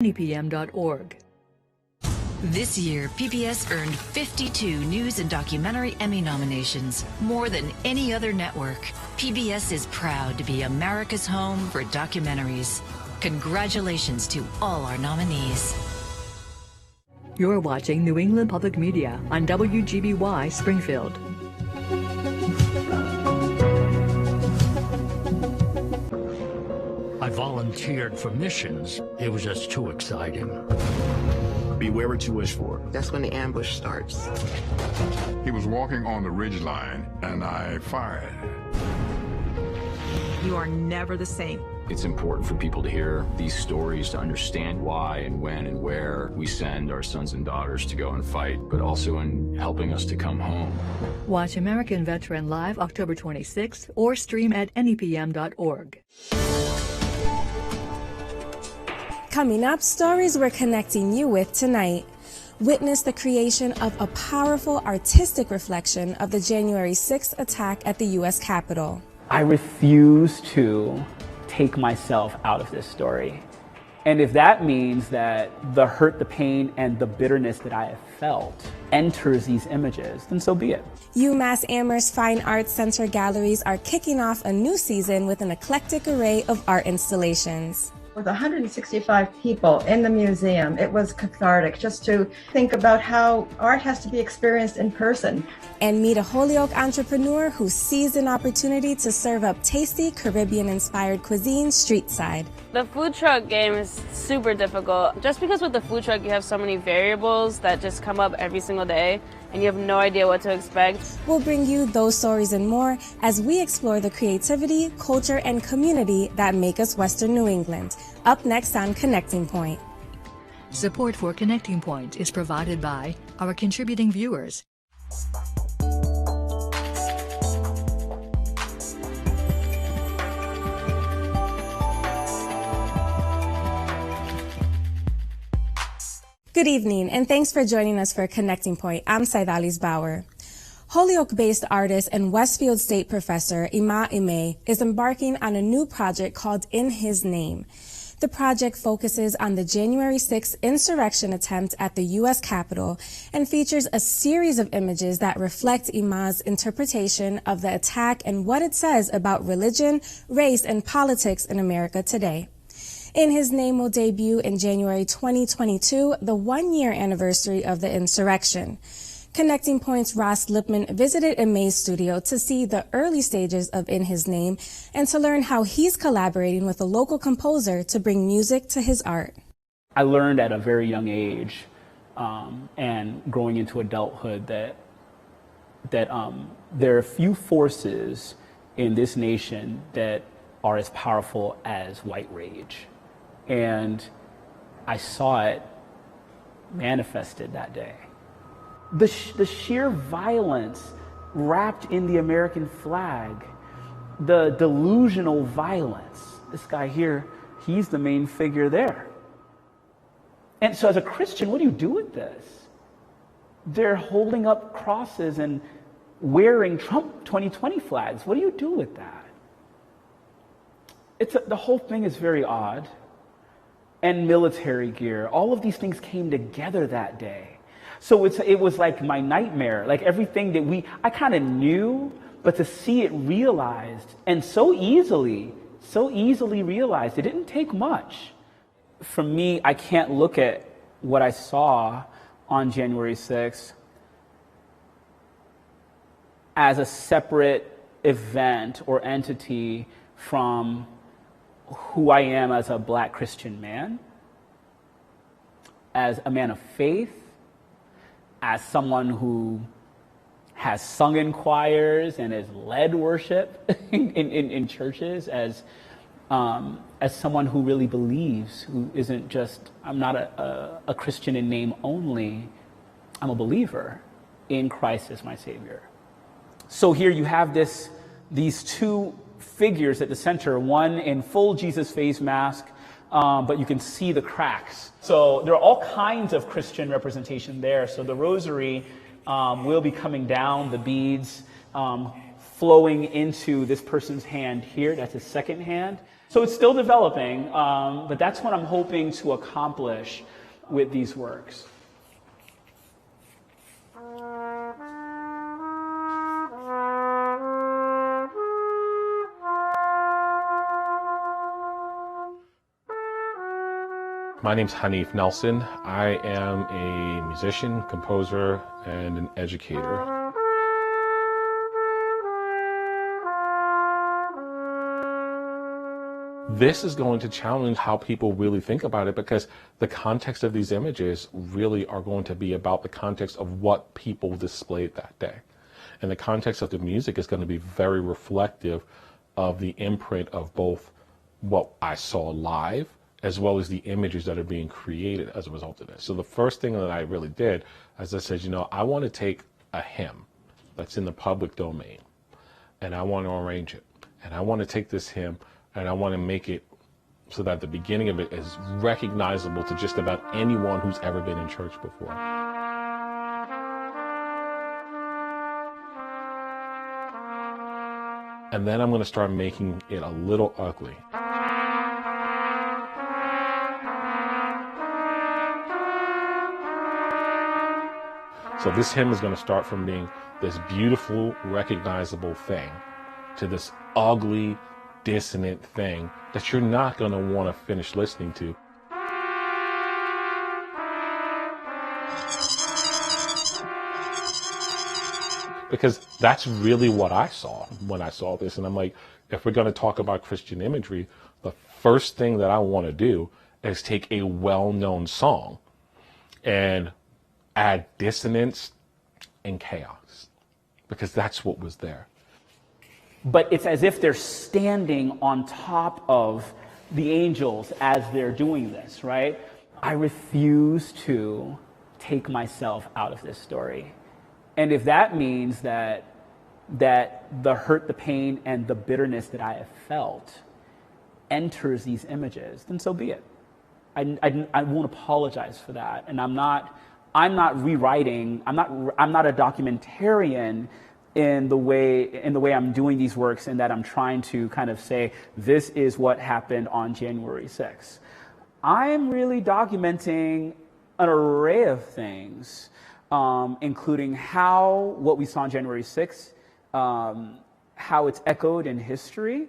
NEPM.org. This year, PBS earned 52 News and Documentary Emmy nominations, more than any other network. PBS is proud to be America's home for documentaries. Congratulations to all our nominees. You're watching New England Public Media on WGBY Springfield. I volunteered for missions. It was just too exciting. Beware what you wish for. That's when the ambush starts. He was walking on the ridge line, and I fired. You are never the same. It's important for people to hear these stories, to understand why and when and where we send our sons and daughters to go and fight, but also in helping us to come home. Watch American Veteran live October 26th or stream at NEPM.org. Coming up, stories we're connecting you with tonight. Witness the creation of a powerful artistic reflection of the January 6th attack at the U.S. Capitol. I refuse to take myself out of this story. And if that means that the hurt, the pain, and the bitterness that I have felt enters these images, then so be it. UMass Amherst Fine Arts Center galleries are kicking off a new season with an eclectic array of art installations. With 165 people in the museum, it was cathartic just to think about how art has to be experienced in person. And meet a Holyoke entrepreneur who seized an opportunity to serve up tasty Caribbean-inspired cuisine street-side. The food truck game is super difficult. Just because with the food truck you have so many variables that just come up every single day, and you have no idea what to expect. We'll bring you those stories and more as we explore the creativity, culture, and community that make us Western New England. Up next on Connecting Point. Support for Connecting Point is provided by our contributing viewers. Good evening, and thanks for joining us for Connecting Point. I'm Saidalis Bauer. Holyoke-based artist and Westfield State professor Imo Imeh is embarking on a new project called In His Name. The project focuses on the January 6th insurrection attempt at the U.S. Capitol and features a series of images that reflect Imo's interpretation of the attack and what it says about religion, race, and politics in America today. In His Name will debut in January 2022, the one-year anniversary of the insurrection. Connecting Point's Ross Lipman visited Imeh's studio to see the early stages of In His Name and to learn how he's collaborating with a local composer to bring music to his art. I learned at a very young age and growing into adulthood that there are few forces in this nation that are as powerful as white rage. And I saw it manifested that day. The sheer violence wrapped in the American flag, the delusional violence. This guy here, he's the main figure there. And so as a Christian, what do you do with this? They're holding up crosses and wearing Trump 2020 flags. What do you do with that? The whole thing is very odd. And military gear, all of these things came together that day. So it was like my nightmare, like everything that I kind of knew, but to see it realized and so easily realized, it didn't take much. For me, I can't look at what I saw on January 6th as a separate event or entity from who I am as a Black Christian man, as a man of faith, as someone who has sung in choirs and has led worship in churches, as someone who really believes, who isn't just, I'm not a Christian in name only, I'm a believer in Christ as my Savior. So here you have these two figures at the center, one in full Jesus face mask, but you can see the cracks. So there are all kinds of Christian representation there. So the rosary will be coming down, the beads flowing into this person's hand here. That's his second hand. So it's still developing, but that's what I'm hoping to accomplish with these works. My name's Hanif Nelson. I am a musician, composer, and an educator. This is going to challenge how people really think about it, because the context of these images really are going to be about the context of what people displayed that day. And the context of the music is going to be very reflective of the imprint of both what I saw live as well as the images that are being created as a result of this. So the first thing that I really did, as I said, I want to take a hymn that's in the public domain and I want to arrange it. And I want to take this hymn and I want to make it so that the beginning of it is recognizable to just about anyone who's ever been in church before. And then I'm going to start making it a little ugly. So this hymn is going to start from being this beautiful, recognizable thing to this ugly, dissonant thing that you're not going to want to finish listening to. Because that's really what I saw when I saw this. And I'm like, if we're going to talk about Christian imagery, the first thing that I want to do is take a well-known song and add dissonance and chaos, because that's what was there. But it's as if they're standing on top of the angels as they're doing this, right? I refuse to take myself out of this story. And if that means that the hurt, the pain, and the bitterness that I have felt enters these images, then so be it. I won't apologize for that. And I'm not rewriting. I'm not a documentarian in the way I'm doing these works, and that I'm trying to kind of say this is what happened on January 6th. I'm really documenting an array of things, including how what we saw on January 6th, how it's echoed in history,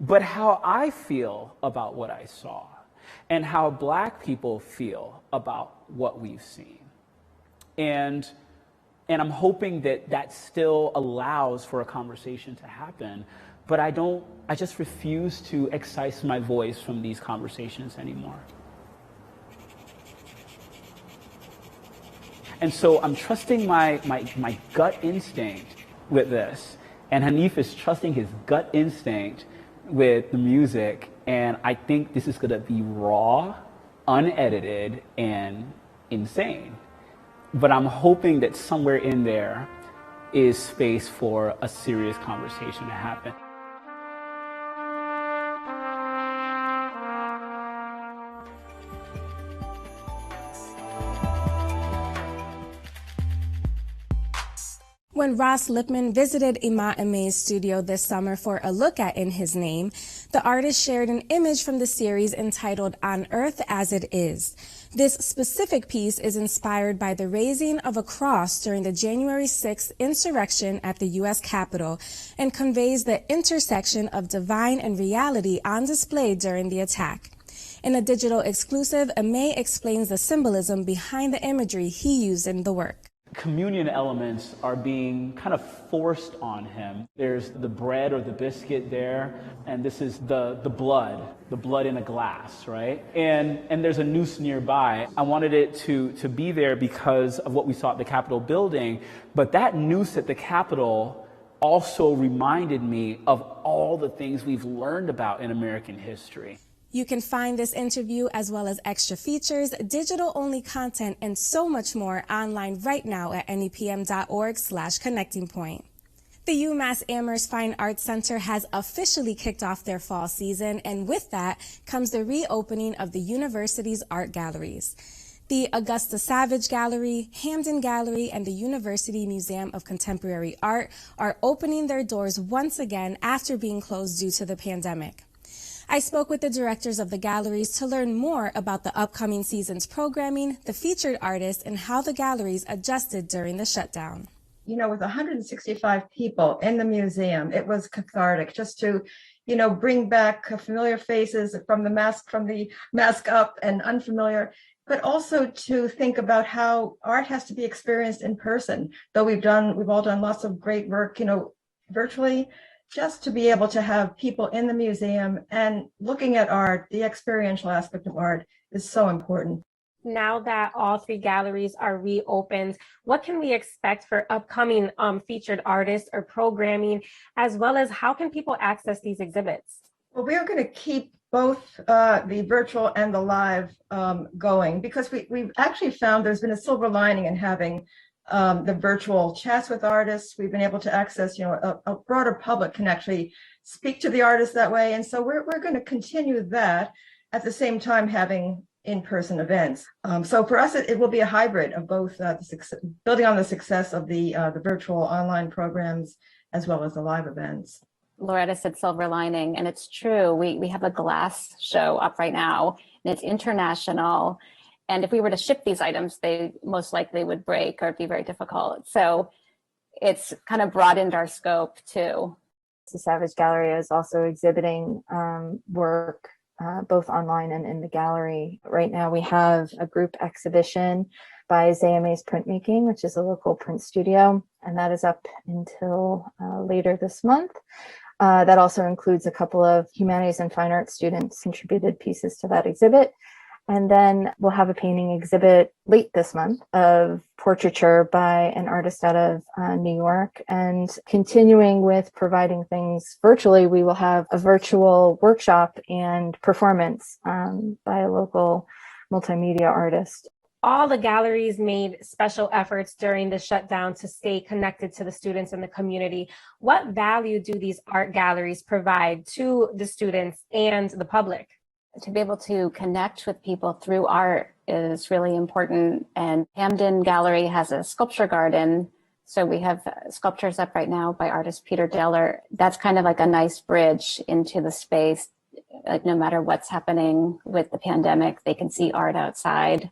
but how I feel about what I saw, and how Black people feel about what we've seen. And I'm hoping that still allows for a conversation to happen, but I just refuse to excise my voice from these conversations anymore. And so I'm trusting my gut instinct with this, and Hanif is trusting his gut instinct with the music, and I think this is gonna be raw, unedited, and insane. But I'm hoping that somewhere in there is space for a serious conversation to happen. When Ross Lipman visited Imo Imeh's studio this summer for a look at In His Name, the artist shared an image from the series entitled On Earth as It Is. This specific piece is inspired by the raising of a cross during the January 6th insurrection at the U.S. Capitol and conveys the intersection of divine and reality on display during the attack. In a digital exclusive, Imeh explains the symbolism behind the imagery he used in the work. Communion elements are being kind of forced on him. There's the bread or the biscuit there, and this is the blood in a glass, right? And there's a noose nearby. I wanted it to be there because of what we saw at the Capitol building, but that noose at the Capitol also reminded me of all the things we've learned about in American history. You can find this interview as well as extra features, digital-only content, and so much more online right now at nepm.org/connectingpoint. The UMass Amherst Fine Arts Center has officially kicked off their fall season, and with that comes the reopening of the university's art galleries. The Augusta Savage Gallery, Hamden Gallery, and the University Museum of Contemporary Art are opening their doors once again after being closed due to the pandemic. I spoke with the directors of the galleries to learn more about the upcoming season's programming, the featured artists, and how the galleries adjusted during the shutdown. You know, with 165 people in the museum, it was cathartic just to, bring back familiar faces from the mask up and unfamiliar, but also to think about how art has to be experienced in person. Though we've all done lots of great work, virtually, just to be able to have people in the museum and looking at art, the experiential aspect of art is so important. Now that all three galleries are reopened, what can we expect for upcoming featured artists or programming, as well as how can people access these exhibits? Well, we are going to keep both the virtual and the live going, because we've actually found there's been a silver lining in having the virtual chats with artists. We've been able to access, a broader public can actually speak to the artists that way. And so we're going to continue that at the same time having in-person events. So for us, it will be a hybrid of both building on the success of the virtual online programs as well as the live events. Loretta said silver lining, and it's true. We have a glass show up right now, and it's international. And if we were to ship these items, they most likely would break or be very difficult. So it's kind of broadened our scope too. The Savage Gallery is also exhibiting work both online and in the gallery. Right now we have a group exhibition by ZMA's Printmaking, which is a local print studio, and that is up until later this month. That also includes a couple of humanities and fine arts students contributed pieces to that exhibit. And then we'll have a painting exhibit late this month of portraiture by an artist out of New York. And continuing with providing things virtually, we will have a virtual workshop and performance by a local multimedia artist. All the galleries made special efforts during the shutdown to stay connected to the students and the community. What value do these art galleries provide to the students and the public? To be able to connect with people through art is really important. And Hamden Gallery has a sculpture garden. So we have sculptures up right now by artist Peter Deller. That's kind of like a nice bridge into the space. Like no matter what's happening with the pandemic, they can see art outside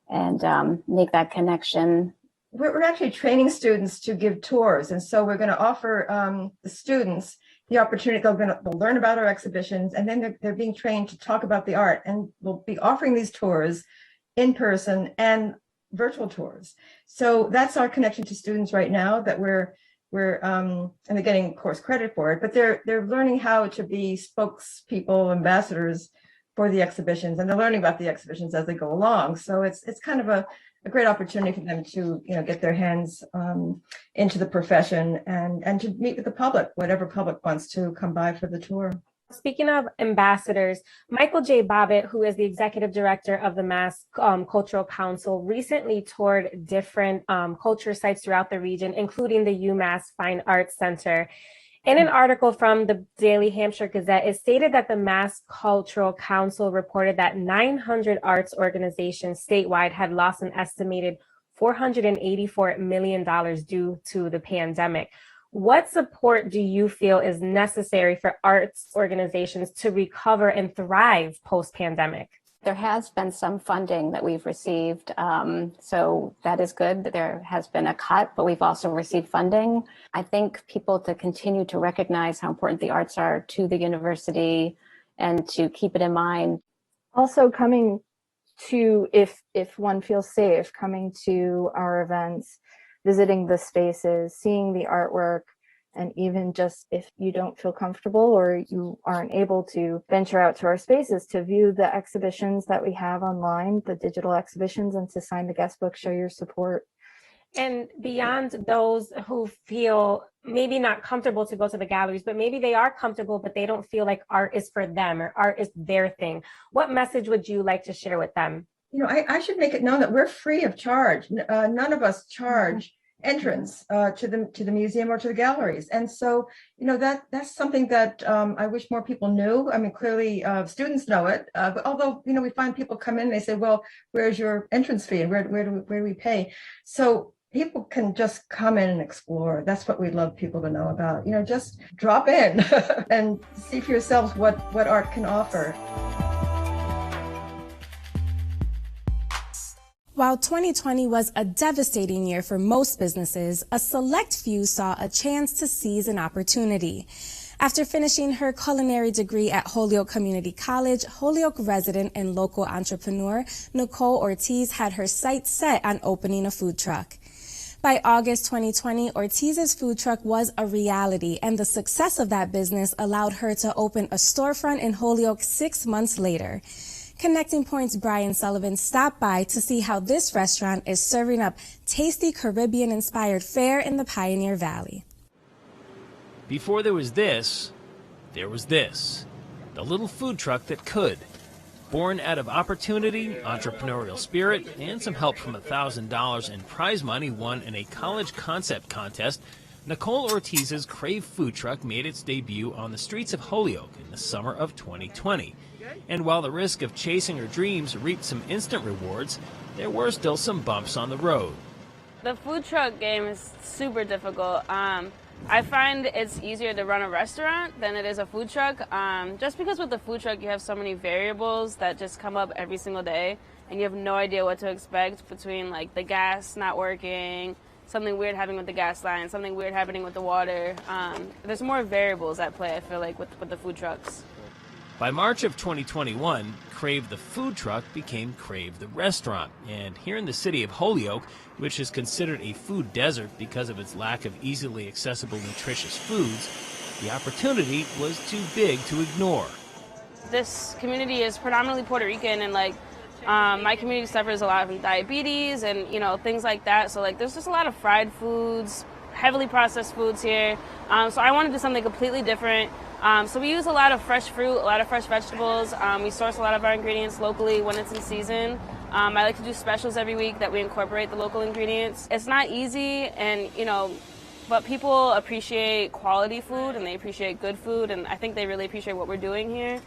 and make that connection. We're actually training students to give tours. And so we're going to offer the students the opportunity. They'll learn about our exhibitions, and then they're being trained to talk about the art. And we'll be offering these tours in person and virtual tours. So that's our connection to students right now, that we're and they're getting, of course, credit for it, but they're learning how to be spokespeople, ambassadors for the exhibitions, and they're learning about the exhibitions as they go along. So it's kind of a great opportunity for them to get their hands into the profession and to meet with the public, whatever public wants to come by for the tour. Speaking of ambassadors, Michael J. Bobbitt, who is the executive director of the Mass Cultural Council, recently toured different culture sites throughout the region, including the UMass Fine Arts Center. In an article from the Daily Hampshire Gazette, it stated that the Mass Cultural Council reported that 900 arts organizations statewide had lost an estimated $484 million due to the pandemic. What support do you feel is necessary for arts organizations to recover and thrive post-pandemic? There has been some funding that we've received, so that is good. There has been a cut, but we've also received funding. I think people to continue to recognize how important the arts are to the university and to keep it in mind. Also coming to, if one feels safe, coming to our events, visiting the spaces, seeing the artwork, and even just if you don't feel comfortable or you aren't able to venture out to our spaces, to view the exhibitions that we have online, the digital exhibitions, and to sign the guest book, show your support. And beyond those who feel maybe not comfortable to go to the galleries, but maybe they are comfortable, but they don't feel like art is for them or art is their thing, what message would you like to share with them? I should make it known that we're free of charge. None of us charge entrance to the museum or to the galleries, and so that's something that I wish more people knew. I mean, clearly students know it, but although we find people come in and they say, well, where's your entrance fee and where do we pay? So people can just come in and explore. That's what we love people to know about. Just drop in and see for yourselves what art can offer. While 2020 was a devastating year for most businesses, a select few saw a chance to seize an opportunity. After finishing her culinary degree at Holyoke Community College, Holyoke resident and local entrepreneur Nicole Ortiz had her sights set on opening a food truck. By August 2020, Ortiz's food truck was a reality, and the success of that business allowed her to open a storefront in Holyoke 6 months later. Connecting Point's Brian Sullivan stopped by to see how this restaurant is serving up tasty Caribbean-inspired fare in the Pioneer Valley. Before there was this, there was this. The little food truck that could. Born out of opportunity, entrepreneurial spirit, and some help from $1,000 in prize money won in a college concept contest, Nicole Ortiz's Crave food truck made its debut on the streets of Holyoke in the summer of 2020. And while the risk of chasing her dreams reaped some instant rewards, there were still some bumps on the road. The food truck game is super difficult. I find it's easier to run a restaurant than it is a food truck, just because with the food truck you have so many variables that just come up every single day, and you have no idea what to expect between like the gas not working, something weird happening with the gas line, something weird happening with the water. There's more variables at play, I feel like, with the food trucks. By March of 2021, Crave the food truck became Crave the restaurant. And here in the city of Holyoke, which is considered a food desert because of its lack of easily accessible nutritious foods, the opportunity was too big to ignore. This community is predominantly Puerto Rican, and my community suffers a lot from diabetes and things like that. So there's just a lot of fried foods, heavily processed foods here. So I wanted to do something completely different. So we use a lot of fresh fruit, a lot of fresh vegetables. We source a lot of our ingredients locally when it's in season. I like to do specials every week that we incorporate the local ingredients. It's not easy, and but people appreciate quality food and they appreciate good food, and I think they really appreciate what we're doing here.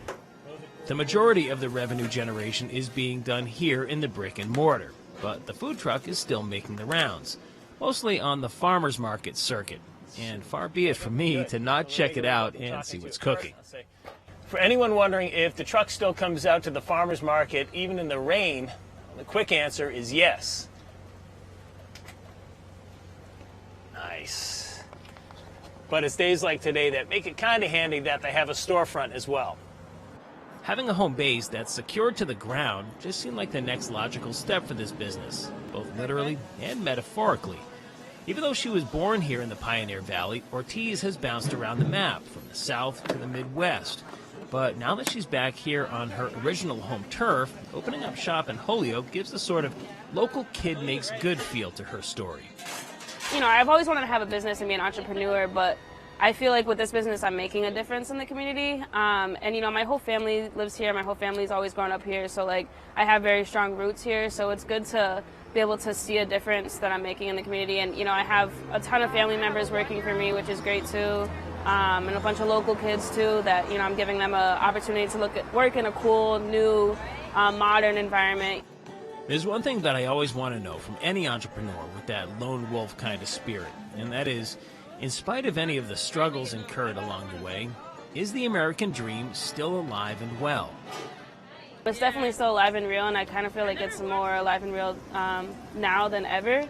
The majority of the revenue generation is being done here in the brick and mortar, but the food truck is still making the rounds, mostly on the farmers market circuit. And far be it from me to not check it out and see what's cooking. For anyone wondering if the truck still comes out to the farmer's market even in the rain, the quick answer is yes. Nice. But it's days like today that make it kind of handy that they have a storefront as well. Having a home base that's secured to the ground just seemed like the next logical step for this business, both literally and metaphorically. Even though she was born here in the Pioneer Valley, Ortiz has bounced around the map from the South to the Midwest. But now that she's back here on her original home turf, opening up shop in Holyoke gives the sort of local kid makes good feel to her story. I've always wanted to have a business and be an entrepreneur, but I feel like with this business I'm making a difference in the community. And my whole family lives here. My whole family's always grown up here, so I have very strong roots here, so it's good to be able to see a difference that I'm making in the community. And I have a ton of family members working for me, which is great too, and a bunch of local kids too that I'm giving them an opportunity to work in a cool, new, modern environment. There's one thing that I always want to know from any entrepreneur with that lone wolf kind of spirit, and that is, in spite of any of the struggles incurred along the way, is the American dream still alive and well? It's definitely still alive and real, and I kind of feel like it's more alive and real now than ever.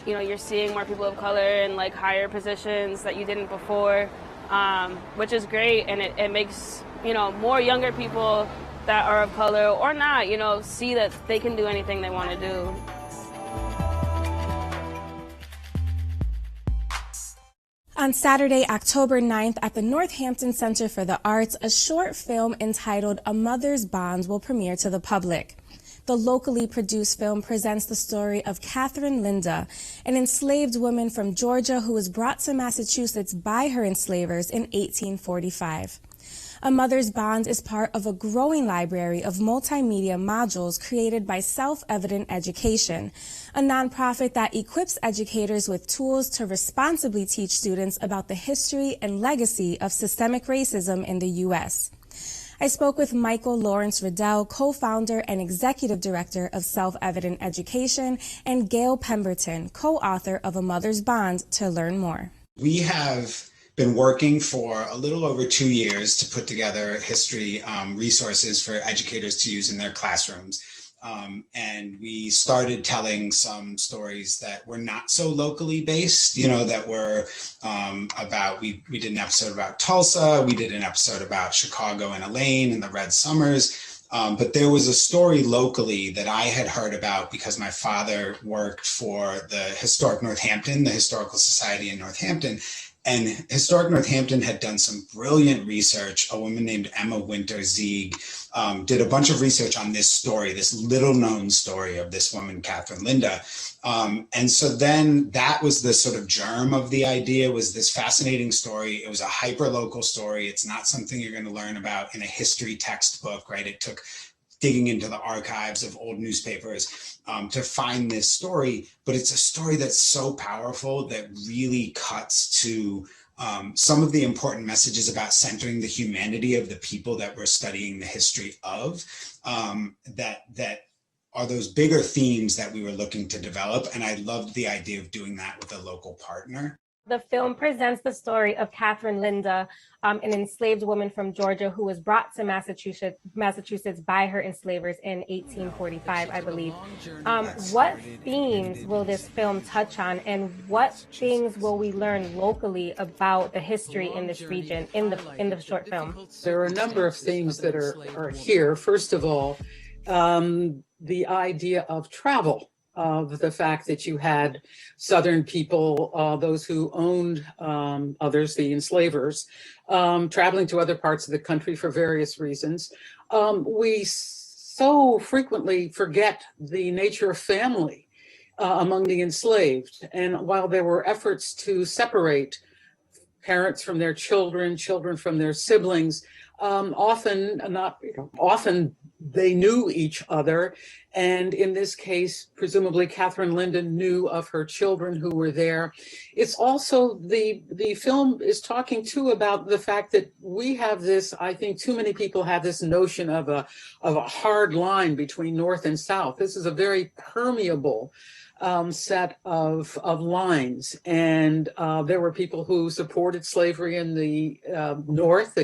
You're seeing more people of color in higher positions that you didn't before, which is great, and it makes more younger people that are of color or not, see that they can do anything they want to do. On Saturday, October 9th, at the Northampton Center for the Arts, a short film entitled A Mother's Bonds will premiere to the public. The locally produced film presents the story of Catherine Linda, an enslaved woman from Georgia who was brought to Massachusetts by her enslavers in 1845. A Mother's Bond is part of a growing library of multimedia modules created by Self-Evident Education, a nonprofit that equips educators with tools to responsibly teach students about the history and legacy of systemic racism in the U.S. I spoke with Michael Lawrence Riddell, co-founder and executive director of Self-Evident Education, and Gail Pemberton, co-author of A Mother's Bond, to learn more. We have been working for a little over 2 years to put together history resources for educators to use in their classrooms. And we started telling some stories that were not so locally based, that were we did an episode about Tulsa, we did an episode about Chicago and Elaine and the Red Summers. But there was a story locally that I had heard about because my father worked for the Historic Northampton, the Historical Society in Northampton. And Historic Northampton had done some brilliant research. A woman named Emma Winter-Zieg did a bunch of research on this story, this little known story of this woman, Catherine Linda. And so then that was the sort of germ of the idea, was this fascinating story. It was a hyper-local story. It's not something you're going to learn about in a history textbook, right? It took digging into the archives of old newspapers to find this story, but it's a story that's so powerful that really cuts to some of the important messages about centering the humanity of the people that we're studying the history of, that are those bigger themes that we were looking to develop. And I loved the idea of doing that with a local partner. The film presents the story of Catherine Linda, an enslaved woman from Georgia who was brought to Massachusetts by her enslavers in 1845, I believe. What themes will this film touch on, and what things will we learn locally about the history in this region in the short film? There are a number of themes that are here. First of all, the idea of travel. Of the fact that you had Southern people, those who owned others, the enslavers, traveling to other parts of the country for various reasons. We so frequently forget the nature of family among the enslaved. And while there were efforts to separate parents from their children, children from their siblings, often they knew each other. And in this case, presumably Catherine Linda knew of her children who were there. It's also, the film is talking too about the fact that we have this, I think too many people have this notion of a hard line between North and South. This is a very permeable set of lines. And there were people who supported slavery in the North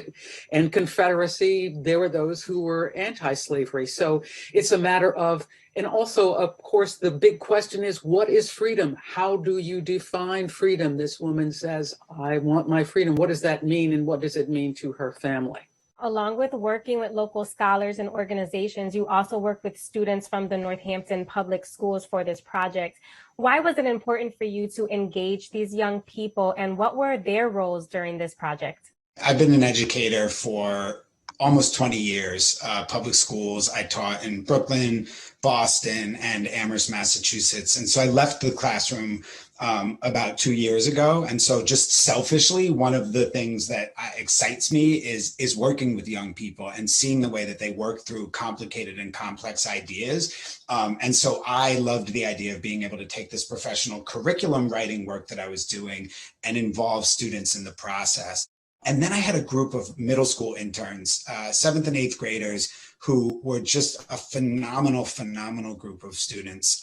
and Confederacy. There were those who were anti-slavery. So it's a matter of, and also, of course, the big question is, what is freedom? How do you define freedom? This woman says, I want my freedom. What does that mean? And what does it mean to her family? Along with working with local scholars and organizations, you also work with students from the Northampton Public Schools for this project. Why was it important for you to engage these young people, and what were their roles during this project? I've been an educator for almost 20 years, public schools. I taught in Brooklyn, Boston, and Amherst, Massachusetts. And so I left the classroom about 2 years ago. And so just selfishly, one of the things that excites me is working with young people and seeing the way that they work through complicated and complex ideas. And so I loved the idea of being able to take this professional curriculum writing work that I was doing and involve students in the process. And then I had a group of middle school interns, 7th and 8th graders, who were just a phenomenal group of students.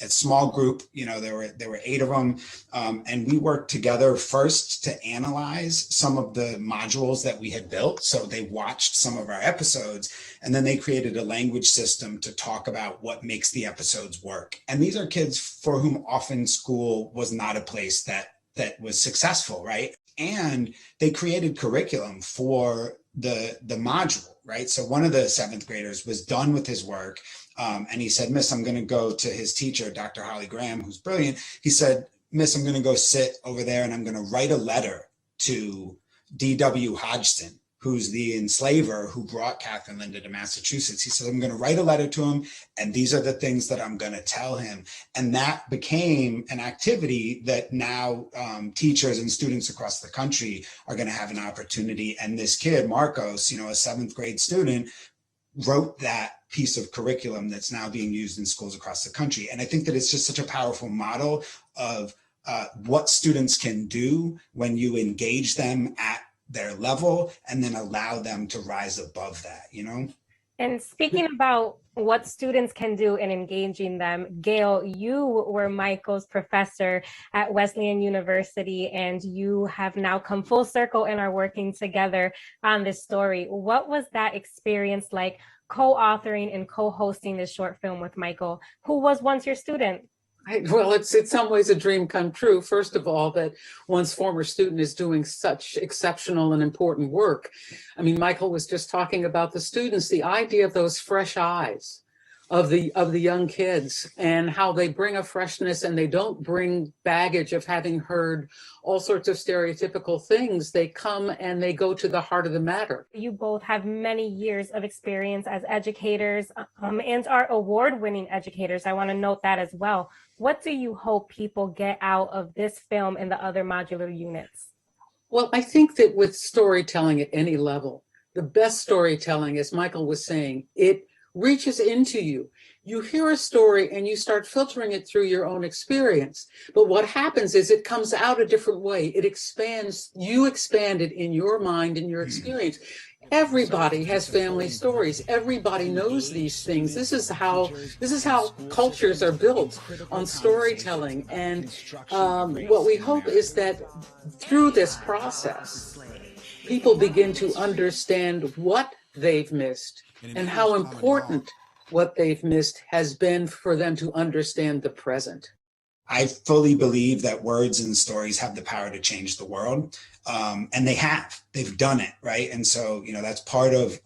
A small group, there were 8 of them. And we worked together first to analyze some of the modules that we had built. So they watched some of our episodes, and then they created a language system to talk about what makes the episodes work. And these are kids for whom often school was not a place that was successful, right? And they created curriculum for the module, right? So one of the 7th graders was done with his work, and he said, Miss, I'm going to go to his teacher, Dr. Holly Graham, who's brilliant. He said, Miss, I'm going to go sit over there and I'm going to write a letter to D.W. Hodgson, who's the enslaver who brought Catherine Linda to Massachusetts. He said, I'm going to write a letter to him, and these are the things that I'm going to tell him. And that became an activity that now teachers and students across the country are going to have an opportunity. And this kid, Marcos, a 7th grade student, wrote that piece of curriculum that's now being used in schools across the country. And I think that it's just such a powerful model of what students can do when you engage them at their level and then allow them to rise above that, you know? And speaking about what students can do in engaging them, Gail, you were Michael's professor at Wesleyan University, and you have now come full circle and are working together on this story. What was that experience like, co-authoring and co-hosting this short film with Michael, who was once your student? Well, it's in some ways a dream come true. First of all, that one's former student is doing such exceptional and important work. I mean, Michael was just talking about the students, the idea of those fresh eyes of the young kids and how they bring a freshness and they don't bring baggage of having heard all sorts of stereotypical things. They come and they go to the heart of the matter. You both have many years of experience as educators and are award-winning educators. I want to note that as well. What do you hope people get out of this film and the other modular units? Well, I think that with storytelling at any level, the best storytelling, as Michael was saying, it reaches into you. You hear a story and you start filtering it through your own experience. But what happens is it comes out a different way. It expands, you expand it in your mind and your experience. Everybody has family stories. Everybody knows these things. This is how cultures are built, on storytelling. And what we hope is that through this process, people begin to understand what they've missed and how important what they've missed has been for them to understand the present. I fully believe that words and stories have the power to change the world. And they've done it, right? And so, that's part of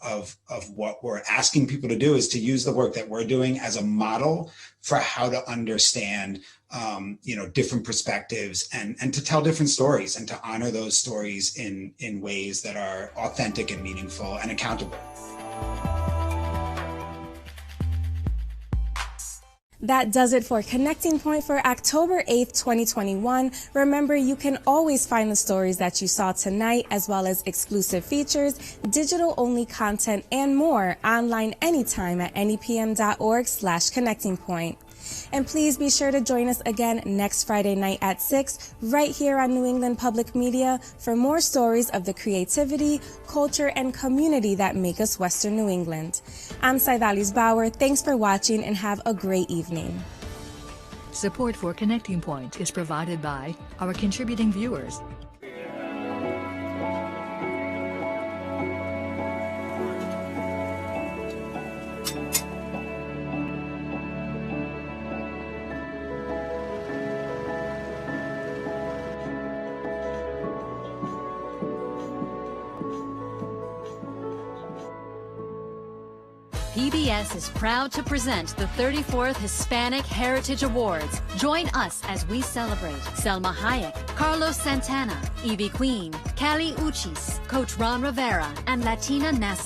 what we're asking people to do, is to use the work that we're doing as a model for how to understand, different perspectives and to tell different stories and to honor those stories in ways that are authentic and meaningful and accountable. That does it for Connecting Point for October 8th, 2021. Remember, you can always find the stories that you saw tonight, as well as exclusive features, digital-only content, and more online anytime at nepm.org/connectingpoint. And please be sure to join us again next Friday night at 6, right here on New England Public Media, for more stories of the creativity, culture, and community that make us Western New England. I'm Saidalis Bauer. Thanks for watching and have a great evening. Support for Connecting Point is provided by our contributing viewers. PBS is proud to present the 34th Hispanic Heritage Awards. Join us as we celebrate Selma Hayek, Carlos Santana, Ivy Queen, Callie Uchis, Coach Ron Rivera, and Latina NASA